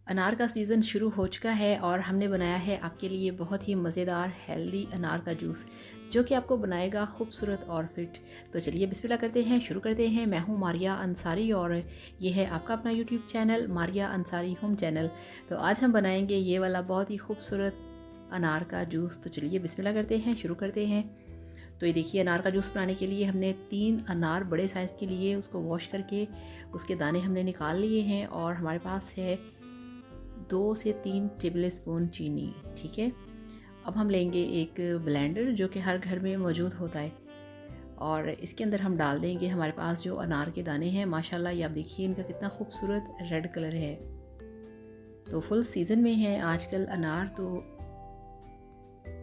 अनार का सीज़न शुरू हो चुका है और हमने बनाया है आपके लिए बहुत ही मज़ेदार हेल्दी अनार का जूस, जो कि आपको बनाएगा खूबसूरत और फिट। तो चलिए बिस्मिल्लाह करते हैं, शुरू करते हैं। मैं हूँ मारिया अंसारी और ये है आपका अपना YouTube channel Maria Ansari home channel. तो आज हम बनाएंगे ये वाला बहुत ही खूबसूरत अनार का जूस। तो चलिए बिस्मिल्लाह करते हैं, शुरू करते हैं। तो ये देखिए, अनार का जूस बनाने के लिए हमने 3 अनार बड़े साइज़ के लिए उसको वॉश करके उसके दाने हमने निकाल लिए हैं और हमारे पास है 2 से 3 टेबल स्पून चीनी। ठीक है, अब हम लेंगे एक ब्लेंडर जो कि हर घर में मौजूद होता है और इसके अंदर हम डाल देंगे हमारे पास जो अनार के दाने हैं। माशाल्लाह ये आप देखिए इनका कितना खूबसूरत रेड कलर है। तो फुल सीज़न में है आजकल अनार। तो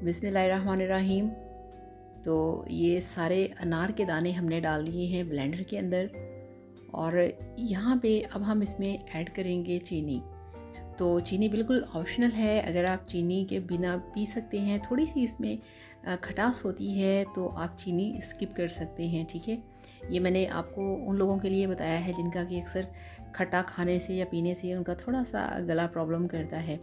बिस्मिल्लाहिर्रहमानिर्रहीम। तो ये सारे अनार के दाने हमने डाल दिए हैं ब्लेंडर के अंदर और यहाँ पे अब हम इसमें ऐड करेंगे चीनी। तो चीनी बिल्कुल ऑप्शनल है, अगर आप चीनी के बिना पी सकते हैं। थोड़ी सी इसमें खटास होती है तो आप चीनी स्किप कर सकते हैं। ठीक है, ये मैंने आपको उन लोगों के लिए बताया है जिनका कि अक्सर खट्टा खाने से या पीने से उनका थोड़ा सा गला प्रॉब्लम करता है,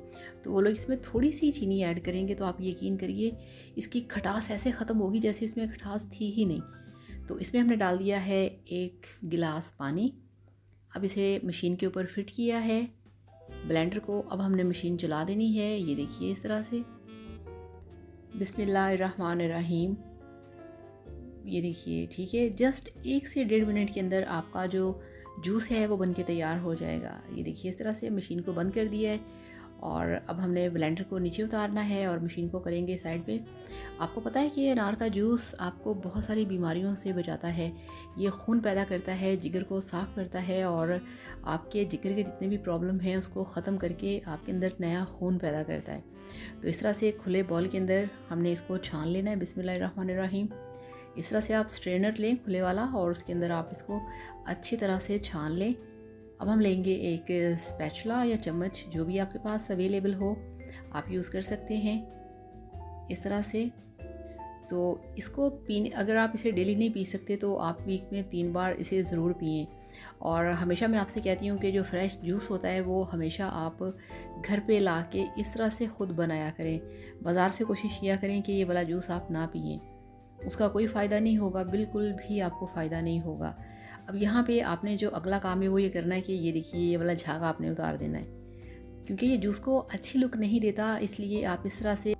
तो वो लोग इसमें थोड़ी सी चीनी ऐड करेंगे तो आप यकीन करिए इसकी खटास ऐसे ख़त्म होगी जैसे इसमें खटास थी ही नहीं। तो इसमें हमने डाल दिया है 1 गिलास पानी। अब इसे मशीन के ऊपर फिट किया है ब्लेंडर को। अब हमने मशीन चला देनी है। ये देखिए इस तरह से। बिस्मिल्लाहिर्रहमानिर्रहीम। ये देखिए, ठीक है, जस्ट 1 से 1.5 मिनट के अंदर आपका जो जूस है वो बनके तैयार हो जाएगा। ये देखिए इस तरह से मशीन को बंद कर दिया है और अब हमने ब्लेंडर को नीचे उतारना है और मशीन को करेंगे साइड पे। आपको पता है कि अनार का जूस आपको बहुत सारी बीमारियों से बचाता है। ये खून पैदा करता है, जिगर को साफ़ करता है और आपके जिगर के जितने भी प्रॉब्लम हैं उसको ख़त्म करके आपके अंदर नया खून पैदा करता है। तो इस तरह से खुले बॉल के अंदर हमने इसको छान लेना है। बिस्मिल्लाहिर्रहमानिर्रहीम। इस तरह से आप स्ट्रेनर लें खुले वाला और उसके अंदर आप इसको अच्छी तरह से छान लें। अब हम लेंगे एक स्पैचुला या चम्मच, जो भी आपके पास अवेलेबल हो आप यूज़ कर सकते हैं इस तरह से। तो इसको पीने, अगर आप इसे डेली नहीं पी सकते तो आप वीक में 3 बार इसे ज़रूर पिएं। और हमेशा मैं आपसे कहती हूँ कि जो फ्रेश जूस होता है वो हमेशा आप घर पे ला के इस तरह से ख़ुद बनाया करें। बाज़ार से कोशिश किया करें कि ये वाला जूस आप ना पिएं, उसका कोई फ़ायदा नहीं होगा, बिल्कुल भी आपको फ़ायदा नहीं होगा। अब यहाँ पे आपने जो अगला काम है वो ये करना है कि ये देखिए ये वाला झाग आपने उतार देना है, क्योंकि ये जूस को अच्छी लुक नहीं देता, इसलिए आप इस तरह से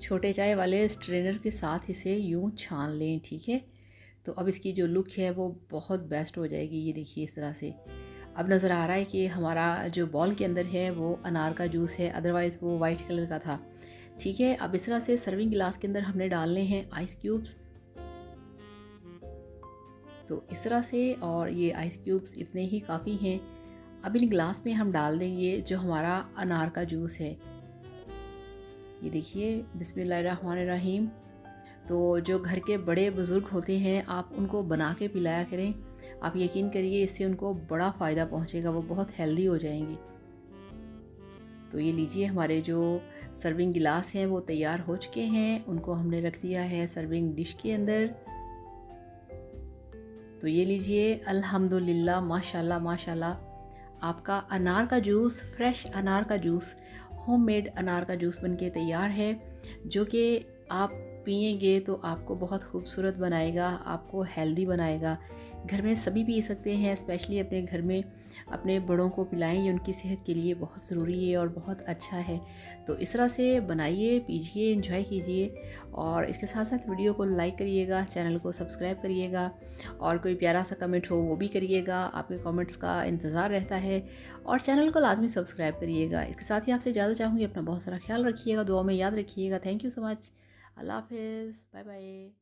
छोटे चाय वाले स्ट्रेनर के साथ इसे यूँ छान लें। ठीक है, तो अब इसकी जो लुक है वो बहुत बेस्ट हो जाएगी। ये देखिए इस तरह से अब नज़र आ रहा है कि हमारा जो बॉल के अंदर है वो अनार का जूस है, अदरवाइज़ वो वाइट कलर का था। ठीक है, अब इस तरह से सर्विंग गिलास के अंदर हमने डालने हैं आइस क्यूब्स। तो इस तरह से, और ये आइस क्यूब्स इतने ही काफ़ी हैं। अब इन ग्लास में हम डाल देंगे जो हमारा अनार का जूस है। ये देखिए बिस्मिल्लाहिर्रहमानिर्रहीम। तो जो घर के बड़े बुज़ुर्ग होते हैं आप उनको बना के पिलाया करें, आप यकीन करिए इससे उनको बड़ा फ़ायदा पहुंचेगा, वो बहुत हेल्दी हो जाएंगी। तो ये लीजिए, हमारे जो सर्विंग गिलास हैं वो तैयार हो चुके हैं, उनको हमने रख दिया है सर्विंग डिश के अंदर। तो ये लीजिए, अल्हम्दुलिल्लाह, माशाल्लाह माशाल्लाह, आपका अनार का जूस, फ्रेश अनार का जूस, होममेड अनार का जूस बनके तैयार है, जो कि आप पिएंगे तो आपको बहुत खूबसूरत बनाएगा, आपको हेल्दी बनाएगा। घर में सभी पी सकते हैं, स्पेशली अपने घर में अपने बड़ों को पिलाएं, ये उनकी सेहत के लिए बहुत ज़रूरी है और बहुत अच्छा है। तो इस तरह से बनाइए, पीजिए, एंजॉय कीजिए और इसके साथ साथ वीडियो को लाइक करिएगा, चैनल को सब्सक्राइब करिएगा और कोई प्यारा सा कमेंट हो वो भी करिएगा, आपके कमेंट्स का इंतज़ार रहता है। और चैनल को लाजमी सब्सक्राइब करिएगा। इसके साथ ही आपसे इजाज़त चाहूँगी, अपना बहुत सारा ख्याल रखिएगा, दुआ में याद रखिएगा। Thank you so much. अल्लाह हाफ़िज़, बाय बाय।